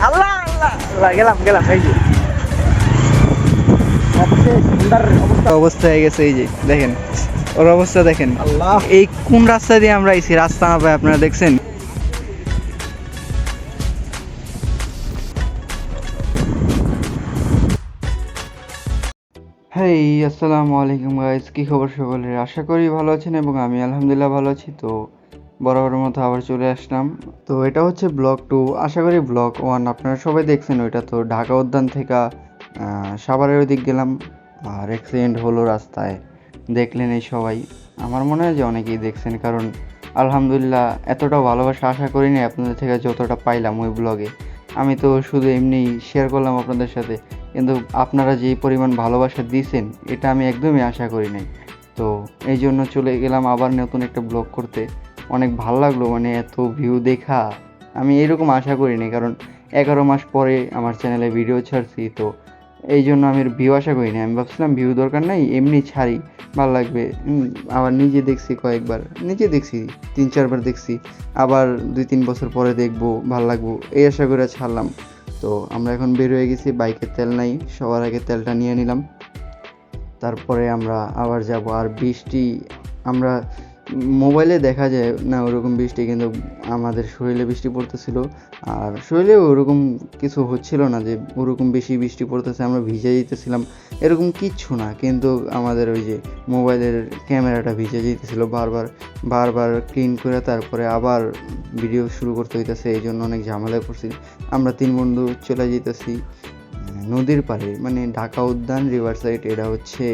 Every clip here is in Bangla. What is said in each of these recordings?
আল্লাহ আল্লাহ আল্লাহ, গেলাম গেলাম। এই যে সুন্দর অবস্থা হয়ে গেছে, এই যে দেখেন ওর অবস্থা দেখেন। আল্লাহ। এই কোন রাস্তা দিয়ে আমরা আইছি, রাস্তা না ভাই আপনারা দেখছেন? হেই, আসসালামু আলাইকুম গাইস, কি খবর সকলের? আশা করি ভালো আছেন এবং আমি আলহামদুলিল্লাহ ভালো আছি। তো বরাবরের মতো আবার চলে আসলাম। তো এটা হচ্ছে ব্লগ 2, আশা করি ব্লগ 1 আপনারা সবাই দেখছেন। ওইটা তো ঢাকা উদ্যান থেকে সাভারের ওই দিক গেলাম, আর অ্যাক্সিডেন্ট হলো রাস্তায়, দেখলেন এই সবাই। আমার মনে হয় যে অনেকেই দেখছেন, কারণ আলহামদুলিল্লাহ এতটাও ভালোবাসা আশা করিনি আপনাদের থেকে যতটা পাইলাম ওই ব্লগে। আমি তো শুধু এমনি শেয়ার করলাম আপনাদের সাথে, কিন্তু আপনারা যেই পরিমাণ ভালোবাসা দিয়েছেন এটা আমি একদমই আশা করি নাই। তো এই জন্য চলে গেলাম আবার নতুন একটা ব্লগ করতে। অনেক ভালো লাগলো, মানে এত ভিউ দেখা আমি এরকম আশা করিনি, কারণ 11 মাস পরে আমার চ্যানেলে ভিডিও ছাড়ছি। তো এই জন্য আমি ভিউ আশা করিনি, আমি ভাবছিলাম ভিউ দরকার নাই, এমনি ছাড়ি, ভালো লাগবে। আবার নিজে দেখছি কয়েকবার, নিজে দেখছি 3-4 বার দেখছি, আবার 2-3 বছর পরে দেখবো, ভালো লাগবো, এই আশা করে ছাড়লাম। তো আমরা এখন বের হয়ে গেছি, বাইকের তেল নাই, সবার আগে তেলটা নিয়ে নিলাম, তারপরে আমরা আবার যাব। আর বৃষ্টি, আমরা মোবাইলে দেখা যায় না ওরকম বৃষ্টি, কিন্তু আমাদের শরীরে বৃষ্টি পড়তেছিল। আর শরীরে ওরকম কিছু হচ্ছিল না যে ওরকম বেশি বৃষ্টি পড়তেছে আমরা ভিজে যেতেছিলাম, এরকম কিচ্ছু না। কিন্তু আমাদের ওই যে মোবাইলের ক্যামেরাটা ভিজে যেতেছিল, বারবার বারবার ক্লিন করে তারপরে আবার ভিডিও শুরু করতে হইতেছে, এই জন্য অনেক ঝামেলায় পড়ছি। আমরা 3 বন্ধু চলে যেতেছি নদীর পাড়ে, মানে ঢাকা উদ্যান রিভার সাইড, এটা হচ্ছে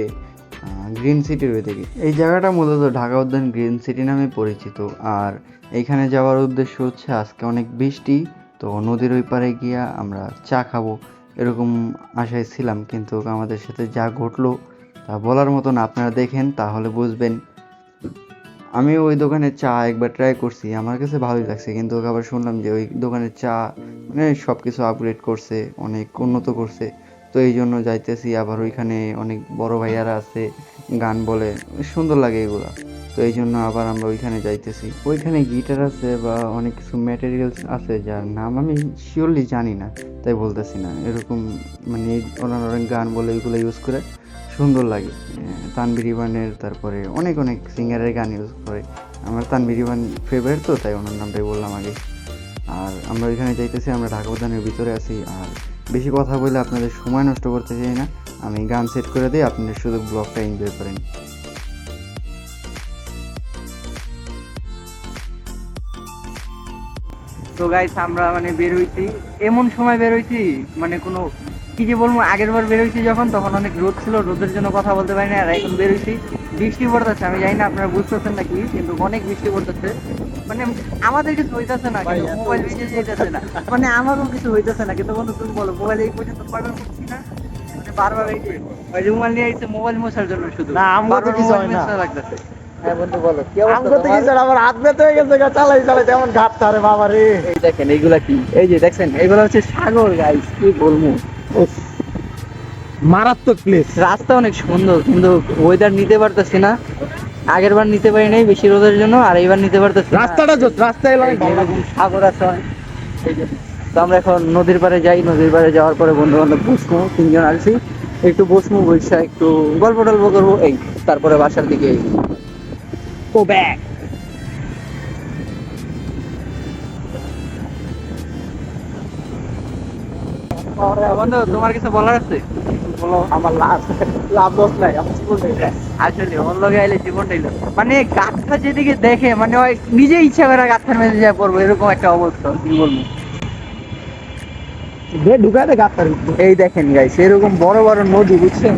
গ্রিন সিটির ওইদিকে। এই জায়গাটা মূলত ঢাকা উদ্যান গ্রিন সিটি নামে পরিচিত। আর এইখানে যাওয়ার উদ্দেশ্য হচ্ছে আজকে অনেক বৃষ্টি, তো নদীর ওই পাড়ে গিয়া আমরা চা খাবো এরকম আশায় ছিলাম, কিন্তু আমাদের সাথে যা ঘটলো তা বলার মতো না, আপনারা দেখেন তাহলে বুঝবেন। আমি ওই দোকানের চা একবার ট্রাই করছি, আমার কাছে ভালোই লাগছে, কিন্তু আবার শুনলাম যে ওই দোকানের চা মানে সব কিছু আপগ্রেড করছে, অনেক উন্নত করছে। তো এই জন্য যাইতেছি। আবার ওইখানে অনেক বড় ভাইয়ারা আছে, গান বলে, সুন্দর লাগে এগুলা। তো এই জন্য আবার আমরা ওইখানে যাইতেছি। ওইখানে গিটার আছে বা অনেক কিছু ম্যাটেরিয়ালস আছে যার নাম আমি শিওরলি জানি না, তাই বলতেছি না। এরকম মানে ওনারা অনেক গান বলে ওইগুলো ইউজ করে, সুন্দর লাগে। তানভীর ইমানের, তারপরে অনেক অনেক সিঙ্গারের গান ইউজ করে। আমার তানভীর ইমান ফেভারিট, তো তাই ওনার নামটাই বললাম আগে। আর আমরা ওইখানে যাইতেছি, আমরা ঢাকা উদ্যানের ভিতরে আছি। আর বেশি কথা বলে আপনাদের সময় নষ্ট করতে চাই না, আমি গান সেট করে দিই, আপনারা শুধু ব্লগটা এনজয় করেন। তো গাইস, আমরা মানে বের হইছি, এমন সময় বের হইছি মানে কোনো কি যে বলবো, আগের বার বের হইছি যখন, তখন অনেক রোদ ছিল, রোদের জন্য কথা বলতে পারি না। আর এখন বের হইছি, বৃষ্টি পড়তেছে, আমি জানি না আপনারা বুঝতেছেন নাকি, কিন্তু অনেক বৃষ্টি পড়তেছে। মানে আমাদের কিছু হইতেছে না, কিন্তু মোবাইল ভিজে যেতেছে না, মানে আমারও কিছু হইতেছে না। কিন্তু বন্ধু তুমি বলো, মোবাইল এই পর্যন্ত পাগল করছি না, মানে বারবার এই যে ওই যে মোবাইল নিয়ে আইছে মোবাইল মোছার জন্য, শুধু না, আমগো তো কিছু হয় না। লাগতেছে। হ্যাঁ বন্ধু বলো, কি অবস্থা আমগো তো তোমার? কিছু না, আমার হাত ব্যথা হয়ে গেছে গা, চালাই চালাই এমন ঘাট তারে বাবা রে। এই দেখেন এইগুলা কি, এই যে দেখছেন এইগুলা হচ্ছে সাগর গাইস, কি বলবো। উফ, মারাত্মক প্লেস। রাস্তা অনেক সুন্দর, কিন্তু ওয়েদার নিতে পারতেছি না। আগের বার নিতে পারি নাই বেশি রোদের জন্য, আর এইবার নিতে পারতেছি না। রাস্তাটা জোস, রাস্তায় এই অনেক যে ভালো এরকম লাগে। সাগর আছে অনেক, এই জন্য। তো আমরা এখন নদীর পাড়ে যাই, নদীর পাড়ে যাওয়ার পরে বন্ধু বান্ধব বসবো, 3 জন আসছি, একটু বসবো, বৈশা একটু গল্প টল্প করবো, এই তারপরে বাসার দিকে গো ব্যাক। বন্ধু তোমার কিছু বলার আছে? বলো, আমার লাভ লাভ লস নাই, আমার জীবন নেই। আসলে ওর লগে আইলে জীবনটাই লোক। মানে গাছটা যেদিকে দেখে মানে ওই নিজে ইচ্ছা করে গাছটার মধ্যে যা পড়বো, এরকম একটা অবস্থা, কি বলবো। বে ঢুকায় দে ঘাট তারে। এই দেখেন গাইস, এরকম বড় বড় নদী, বুঝছেন?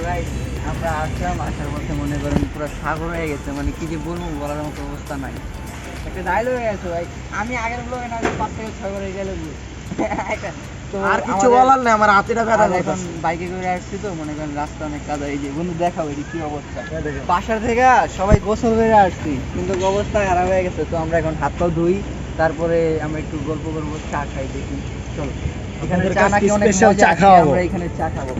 গাইস আমরা আসলাম, আসার পথে মনে করেন পুরো সাগর হয়ে গেছে, মানে কি যে বলবো বলার মতো অবস্থা নাই। একটা ডায়লগ হয়ে গেছে ভাই, আমি আগের ব্লগে না 5 থেকে 6 বার এই ডায়লগ তো আর কিছু বলার নাই, আমার হাতেটা ব্যথা এখন করতেছে। বাইকে করে আসছি তো মনে করেন রাস্তা অনেক কাদা। এই যে বন্ধু দেখাবো এই কি অবস্থা, বাসার থেকে সবাই গোসল করে আসছি কিন্তু অবস্থা খারাপ হয়ে গেছে। তো আমরা এখন হাত পা ধুই, তারপরে আমরা একটু গল্প করবো, চা খাই, দেখি চলো এখানে আপনাদের চা কাছে নাকি অনেক special মজা, চা আছে, খাওয়াবো। আমরা এখানে চা খাবো।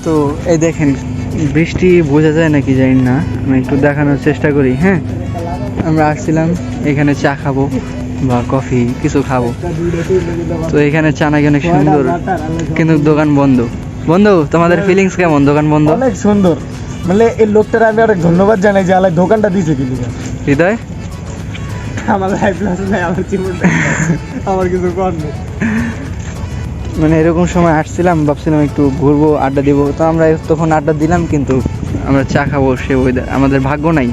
তো এই দেখেন বৃষ্টি বোঝা যায় নাকি জানি না, আমি একটু দেখানোর চেষ্টা করি। হ্যাঁ, আমরা আসছিলাম এখানে চা খাবো বা কফি কিছু খাবো, তো এখানে চা নাকি অনেক সুন্দর কিন্তু দোকান বন্ধ। বন্ধু তোমাদের ফিলিংস কেমন, দোকান বন্ধ? অনেক সুন্দর, মানে এই লোকটার আমি অনেক ধন্যবাদ জানাই যে আলাই দোকানটা দিয়েছে কি লিগা। হৃদয় আমার লাইফ লস নাই, আমার জীবনটা আমার কিছু কর নেই। মানে এরকম সময় আসছিলাম, ভাবছিলাম একটু ঘুরবো, আড্ডা দিব, তো আমরা তখন আড্ডা দিলাম কিন্তু আমরা চা খাবো সে ওয়েদার, আমাদের ভাগ্য নাই,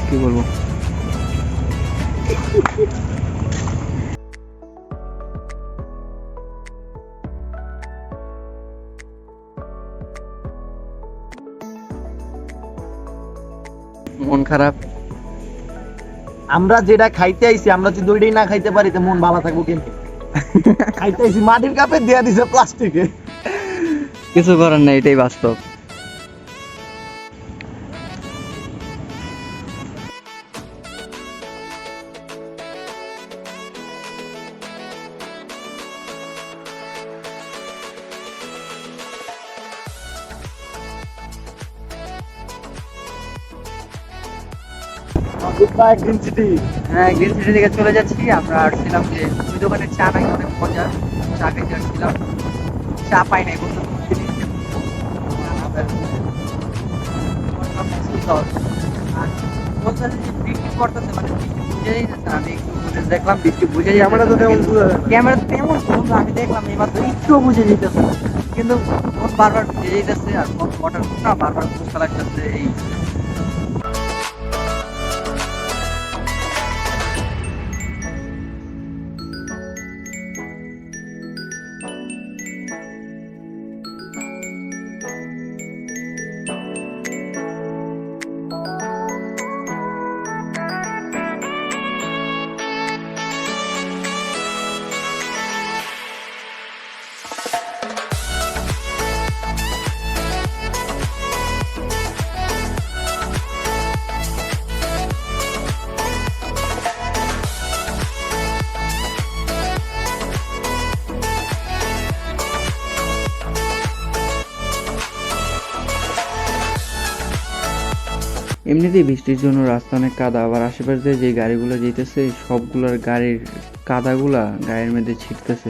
কি বলবো। মন খারাপ। আমরা যেটা খাইতে আইছি, আমরা যদি ওইটাই না খাইতে পারি তো মন ভালো থাকবো কিন্তু। খাইতে আইছি মাটির কাপে দেয়া দিছে প্লাস্টিকে। কিছু করার নাই, এটাই বাস্তব। Green city. হ্যাঁ, গ্রিন সিটি থেকে চলে যাচ্ছি। আমরা আসছিলাম যে ওই দোকানের চা নাকি অনেক মজা, চা খেতে আসছিলাম, চা পাই নাই বন্ধু। আর বলতেছে যে বৃষ্টি পড়তেছে, মানে বৃষ্টি বুঝেই যাচ্ছে না। আমি একটু বুঝে দেখলাম বৃষ্টি বুঝে ক্যামেরা তো তেমন বোঝা যায় না। ক্যামেরা তেমন বন্ধু আমি দেখলাম এইমাত্র একটু বুঝে যেতেছে, কিন্তু ফোন বারবার বুঝে যেতেছে আর ফোন ওঠার না বারবার বুঝতে লাগতেছে। এই এমনিতেই বৃষ্টির জন্য রাস্তা অনেক কাদা, আবার আশেপাশে দিয়ে যে গাড়িগুলো যেতেছে সবগুলোর গাড়ির কাদাগুলা গায়ের মধ্যে ছিটতেছে।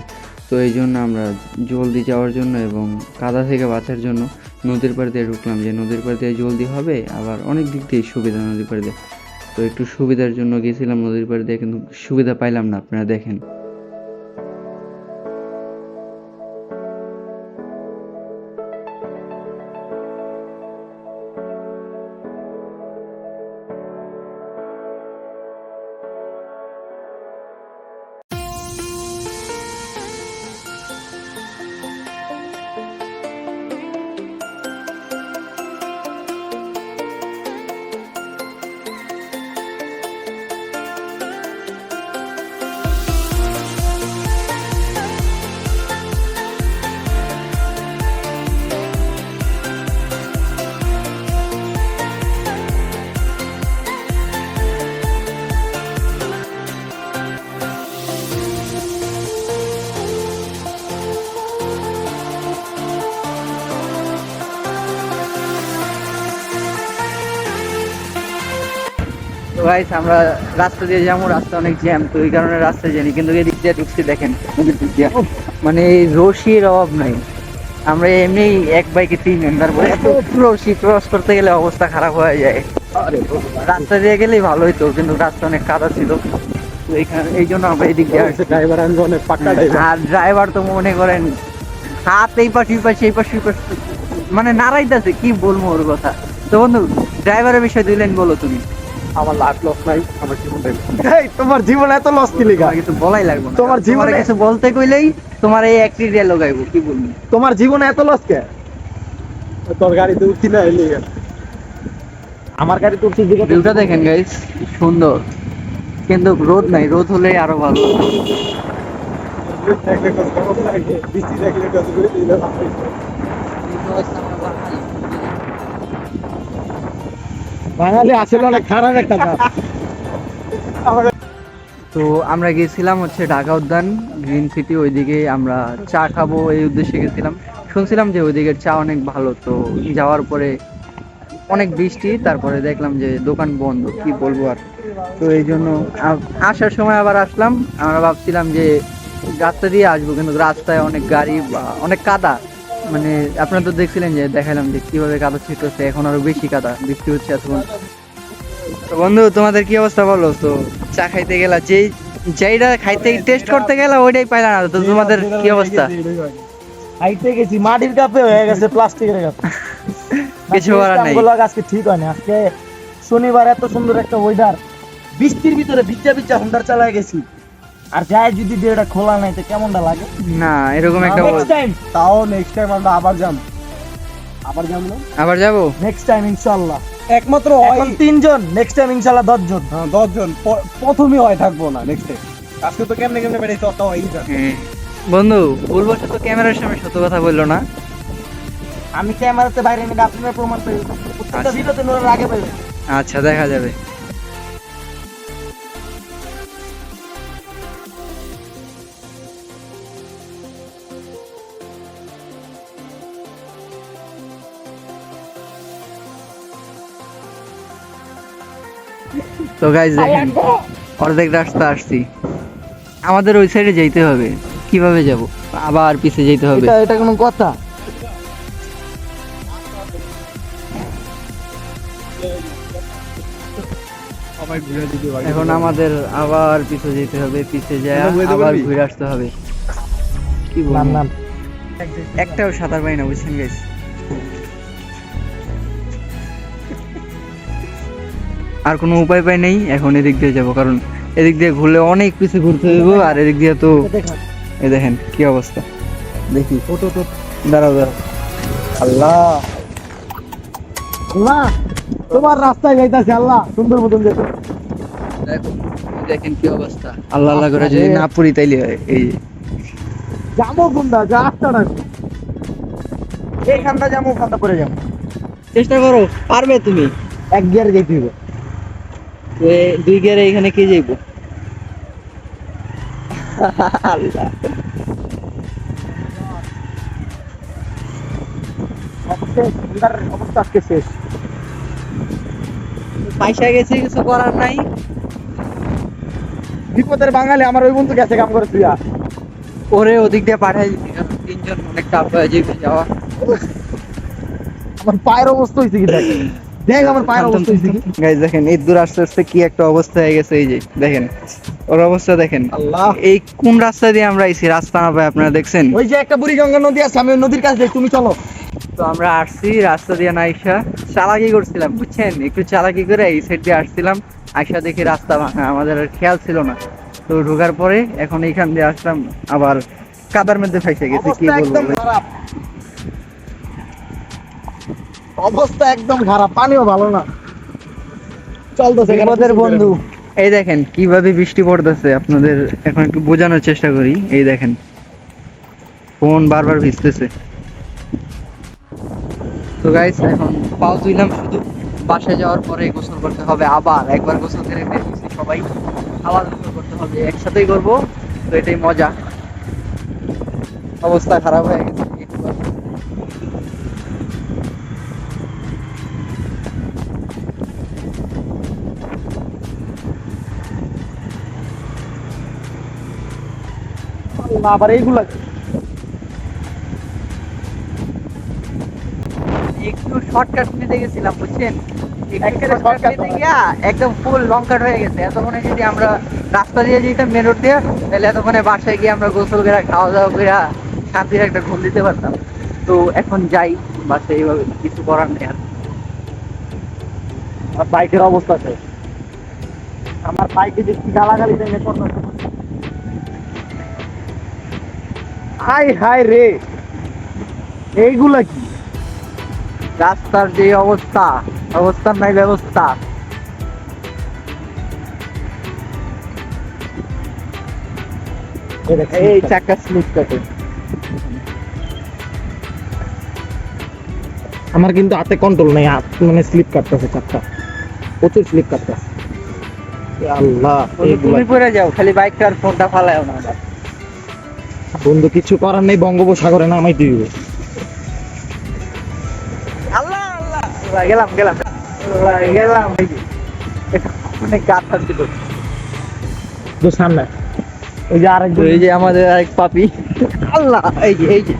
তো এই জন্য আমরা জলদি যাওয়ার জন্য এবং কাদা থেকে বাঁচার জন্য নদীর পাড় দিয়ে ঢুকলাম, যে নদীর পাড় দিয়ে জলদি হবে, আবার অনেক দিক দিয়ে সুবিধা নদীর পাড় দিয়ে। তো একটু সুবিধার জন্য গেছিলাম নদীর পাড় দিয়ে, কিন্তু সুবিধা পাইলাম না, আপনারা দেখেন। তো গাইস আমরা রাস্তা দিয়ে যাবো, রাস্তা অনেক জ্যাম, তো এই কারণে রাস্তায় জানি, কিন্তু এদিক দিয়ে ঢুকছি দেখেন নদীর দিক দিয়ে, মানে এই রশির অভাব নাই। আমরা এমনি এক বাইকে তিনজন, তারপরে এত রশি ক্রস করতে গেলে অবস্থা খারাপ হয়ে যায়। রাস্তা দিয়ে গেলেই ভালো হইতো, কিন্তু রাস্তা অনেক কাদা ছিল, তো এইখানে এই জন্য আমরা এদিক দিয়ে আসছি। ড্রাইভার আমি অনেক পাক্কা ড্রাইভার। আর ড্রাইভার তো মনে করেন হাত এই পাশ এই পাশ এই পাশ এই পাশ মানে নাড়াইতেছে, কি বলবো ওর কথা। তো বন্ধু, ড্রাইভারের বিষয় 2 লাইন বলো তুমি। আমার লাখ লস নাই, আমার জীবনটাই এই তোমার জীবন এত লস কি লিগা? তোমার কিছু বলাই লাগবে না, তোমার জীবনে কিছু বলতে কইলেই তোমার এই একটি ডায়লগ আইবো, কি বলবো। তোমার জীবনে এত লস কে? তোর গাড়িতে উঠছি না, এই লিগা। আমার গাড়িতে উঠছি দিকে ভিউটা দেখেন গাইস, সুন্দর, কিন্তু রোদ নাই, রোদ হলে আরো ভালো। বৃষ্টি দেখলে কত করে দিল। বাঙালি আসলে অনেক খারাপ একটা কাজ। তো আমরা গেছিলাম হচ্ছে ঢাকা উদ্যান, গ্রিন সিটি, ওইদিকে আমরা চা খাবো এই উদ্দেশ্যে গেছিলাম। শুনছিলাম যে ওইদিকের চা অনেক ভালো, তো যাওয়ার পরে অনেক বৃষ্টি, তারপরে দেখলাম যে দোকান বন্ধ, কি বলবো আর। তো এই জন্য আসার সময় আবার আসলাম, আমরা ভাবছিলাম যে রাস্তা দিয়ে আসবো, কিন্তু রাস্তায় অনেক গাড়ি বা অনেক কাদা, মানে আপনারা তো দেখছিলেন যে দেখালাম যে কিভাবে কাদা ছিটতেছে, এখন আরো বেশি কাদা, বৃষ্টি হচ্ছে এতক্ষণ। তো বন্ধু, তোমাদের কি অবস্থা বলো? তো চা খাইতে গেলা, যেইটা খাইতে টেস্ট করতে গেলা ওইটাই পাইলা না, তো তোমাদের কি অবস্থা? খাইতে গেছি মাটির কাপে হয়ে গেছে প্লাস্টিকের কাপ। কিছু করার নাই। আজকে ঠিক হয় না, আজকে শনিবার এত সুন্দর একটা ওয়েদার, বৃষ্টির ভিতরে ভিজা ভিজা হুন্ডার চালায় গেছি, আর যায় যদি এটা খোলা নাই তো কেমনটা লাগে না, এরকম একটা নেক্সট টাইম, তাও নেক্সট টাইম আমরা আবার যাব না, আবার যাবো নেক্সট টাইম ইনশাআল্লাহ। একমাত্র এখন 3 জন, নেক্সট টাইম ইনশাআল্লাহ 10 জন। হ্যাঁ 10 জন, প্রথমই হয় থাকবো না নেক্সট টাইম। আজকে তো কেমনে কেমনে বেড়াইছে অত হয়ই না। বন্ধু, বলবো তো ক্যামেরার সামনে সত্য কথা বললো না। আমি ক্যামেরাতে বাইরে নিয়ে আপনারা প্রমাণ পেয়ে প্রত্যেকটা ভিডিওতে নোরার আগে পাইবেন। আচ্ছা, দেখা যাবে। তো গাইস দেখেন, অর্ধেক রাস্তা আসছি, আমাদের ওই সাইডে যেতে হবে। কিভাবে যাব? আবার পিছে যেতে হবে। এটা কোনো কথা? এখন আমাদের আবার পিছে যেতে হবে, পিছে যায় আবার ঘুরে আসতে হবে। কি বলবো, একটাও সাঁতার পাই না, বুঝছেন গাইস। আর কোনো উপায় পাই নেই, এখন এদিক দিয়ে যাবো, কারণ এদিক দিয়ে ঘুরলে অনেক পিছে ঘুরতে হইব, আর এদিক দিয়ে তো এই দেখেন কি অবস্থা। দেখি ফটো তো দাঁড়াও দাঁড়াও, আল্লাহ আল্লাহ, তোমার রাস্তায় যাইতাছে আল্লাহ, সুন্দর মতন যেতে। দেখো দেখেন কি অবস্থা, আল্লাহ আল্লাহ করে যদি না পড়ি তাইলে হয়। এই যাবো কোনটা, যা রাস্তাটা এইখানটা যাবো, ওখানটা পরে যাবো। চেষ্টা করো, পারবে তুমি। এক গিয়ারে যেতে হবে। 2 গিয়ারে এখানে কে যাইবো? আল্লাহ, অবস্থা আজকে শেষ। পয়সা গেছে, কিছু করার নাই। বিপদের বাঙালি আমার ওই বন্ধু গেছে কাম করে তুইয়া। ওরে ওদিক দিয়ে পাঠাই দিচ্ছি, কারণ 3 জন অনেক টাফ হয়ে যাবে যাওয়া। আমার পায়ের অবস্থা হয়েছে কি দেখ, দেখ আমার পায়ের অবস্থা হয়েছে কি। গাইস দেখেন, এই দূর আস্তে আস্তে কি একটা অবস্থা হয়ে গেছে, এই যে দেখেন ওর অবস্থা দেখেন। আল্লাহ, এই কোন রাস্তা দিয়ে আমরা আইছি, রাস্তা না ভাই, আপনারা দেখছেন? ওই যে একটা বুড়িগঙ্গা নদী আছে, আমি ওই নদীর কাছে যাই, তুমি চলো। তো আমরা আসছি রাস্তা দিয়ে না, আইসা চালাকি করছিলাম, বুঝছেন, একটু চালাকি করে এই সাইড দিয়ে আসছিলাম, আইসা দেখি রাস্তা ভাঙা, আমাদের আর খেয়াল ছিল না। তো ঢোকার পরে এখন এইখান দিয়ে আসলাম, আবার কাদার মধ্যে ফাইসে গেছে, কি অবস্থা একদম বলবো। খারাপ, অবস্থা একদম খারাপ, পানিও ভালো না। চলতেছে বিপদের বন্ধু। এই দেখেন কিভাবে বৃষ্টি পড়তেছে, আপনাদের এখন একটু বোঝানোর চেষ্টা করি। এই দেখেন ফোন বারবার ভিজতেছে। তো গাইস, এখন পাও ধুইলাম, শুধু বাসায় যাওয়ার পরে গোসল করতে হবে, আবার একবার গোসল করে বের হইছি সবাই, আবার গোসল করতে হবে, একসাথেই করব, তো এটাই মজা। অবস্থা খারাপ হয়ে গেছে। আবার এইগুলা একটু শর্টকাট নিতে গেছিলাম বুঝছেন, একেবারে shortcut নিতে গিয়া একদম ফুল লং কাট হয়ে গেছে। এতক্ষণে যদি আমরা রাস্তা দিয়ে যেতাম মেন রোড দিয়ে, তাহলে এতক্ষণে বাসায় গিয়ে আমরা গোসল করে খাওয়া দাওয়া করে শান্তির একটা ঘুম দিতে পারতাম। তো এখন যাই বাসায়, এইভাবে কিছু করার নেই আর। আমার বাইকের অবস্থা শেষ। আমার বাইকে দেখছি গালাগালি দেয় করতেছে। হাই হাই রে, এইগুলা কি? রাস্তার যে অবস্থা, অবস্থার নাই ব্যবস্থা। এই চাকা স্লিপ কাটে। আমার কিন্তু হাতে কন্ট্রোল নেই, হাত মানে স্লিপ কাটতেছে, চারটা প্রচুর স্লিপ কাটতেছে। আল্লাহ, তুমি পড়ে যাও, খালি বাইকটা আর ফোনটা ফালায়ও না আবার। বন্ধু কিছু করার নেই, বঙ্গোপসাগরে নামাই দিবে। আল্লাহ আল্লাহ আল্লাহ, গেলাম গেলাম আল্লাহ, গেলাম। এই যে অনেক গাছ ছিল। তো সামনে ওই যে আরেকজন, এই যে আমাদের আরেক পাপি। আল্লাহ, এই যে এই যে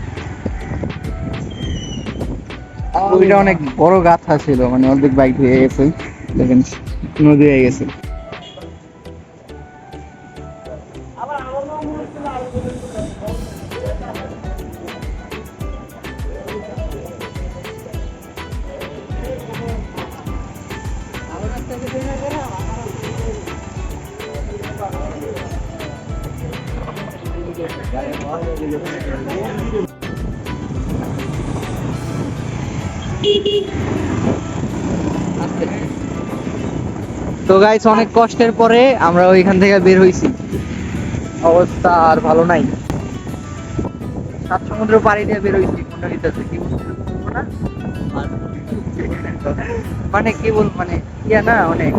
ওইটা অনেক বড় গাথা ছিল, মানে অর্ধেক বাইক হয়ে গেছে, দেখেন নদী হয়ে গেছে। তো গাইস, অনেক কষ্টের পরে আমরা ওইখান থেকে বের হইছি। অবস্থা আর ভালো নাই। 7 সমুদ্র পাড়ি দিয়ে বের হইছি। কি বলবো না, মানে কি বল, মানে ইয়া না, অনেক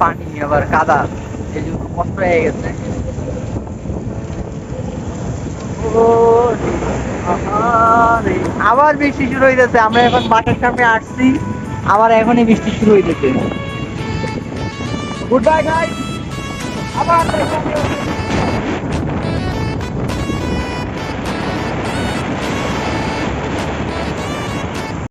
পানি আবার কাদা, এই জন্য কষ্ট হয়ে গেছে। ও আহারে, আবার বৃষ্টি শুরু হইতেছে। আমরা এখন মাঠের সামনে আসছি, আবার এখনই বৃষ্টি শুরু হইতেছে। গুড বাই গাইস, আবার